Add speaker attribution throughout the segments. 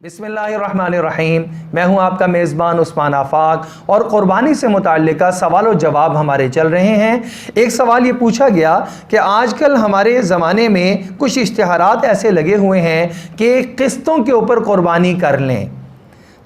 Speaker 1: बिस्मिल्लाहिर्रहमानिर्रहीम। मैं हूं आपका मेज़बान उस्मान आफाक और क़ुरबानी से मुताल्लिक़ सवाल और जवाब हमारे चल रहे हैं। एक सवाल ये पूछा गया कि आजकल हमारे ज़माने में कुछ इश्तिहारात ऐसे लगे हुए हैं कि क़िस्तों के ऊपर क़ुरबानी कर लें,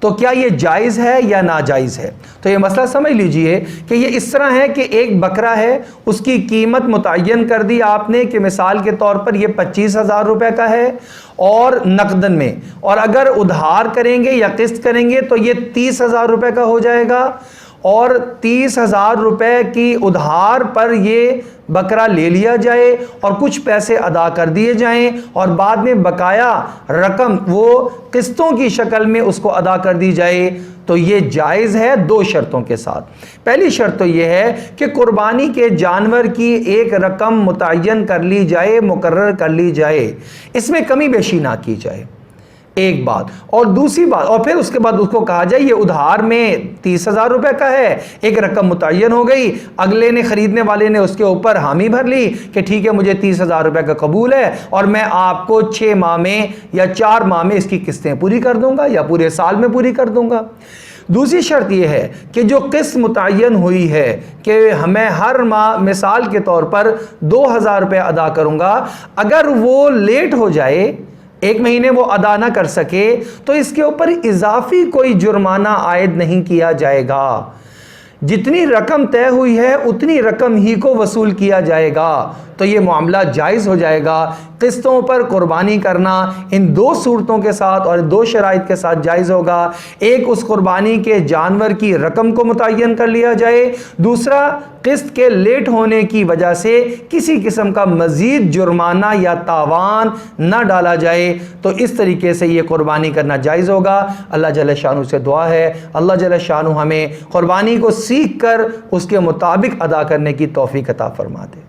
Speaker 1: तो क्या ये जायज़ है या नाजायज़ है। तो ये मसला समझ लीजिए कि ये इस तरह है कि एक बकरा है, उसकी कीमत मुतय्यन कर दी आपने कि मिसाल के तौर पर ये 25,000 रुपये का है और नकदन में, और अगर उधार करेंगे या किस्त करेंगे तो ये 30,000 रुपये का हो जाएगा और 30,000 रुपये की उधार पर ये बकरा ले लिया जाए और कुछ पैसे अदा कर दिए जाएं और बाद में बकाया रकम वो किस्तों की शक्ल में उसको अदा कर दी जाए, तो ये जायज़ है दो शर्तों के साथ। पहली शर्त तो ये है कि कुर्बानी के जानवर की एक रकम मुतय्यन कर ली जाए, मुकर्रर कर ली जाए, इसमें कमी बेशी ना की जाए, एक बात। और दूसरी बात, और फिर उसके बाद उसको कहा जाए ये उधार में 30,000 रुपये का है, एक रकम मुतय्यन हो गई, अगले ने, खरीदने वाले ने उसके ऊपर हामी भर ली कि ठीक है मुझे 30,000 रुपये का कबूल है और मैं आपको 6 माह में या 4 माह में इसकी किस्तें पूरी कर दूंगा या पूरे साल में पूरी कर दूंगा। दूसरी शर्त यह है कि जो किस्त मुतय्यन हुई है कि मैं हर माह मिसाल के तौर पर 2,000 रुपये अदा करूंगा, अगर वो लेट हो जाए, एक महीने वो अदा ना कर सके, तो इसके ऊपर इजाफी कोई जुर्माना आयद नहीं किया जाएगा। जितनी रकम तय हुई है उतनी रकम ही को वसूल किया जाएगा, तो ये मामला जायज़ हो जाएगा। किस्तों पर कुर्बानी करना इन दो सूरतों के साथ और दो शराइत के साथ जायज़ होगा। एक, उस कुर्बानी के जानवर की रकम को मुतय्यन कर लिया जाए, दूसरा किस्त के लेट होने की वजह से किसी किस्म का मज़ीद जुर्माना या तावान न डाला जाए, तो इस तरीके से ये कुर्बानी करना जायज़ होगा। अल्लाह जल्ल शानु से दुआ है, अल्लाह जल्ल शानु हमें कुर्बानी को सीख कर उसके मुताबिक अदा करने की तौफीक अता फरमा दे।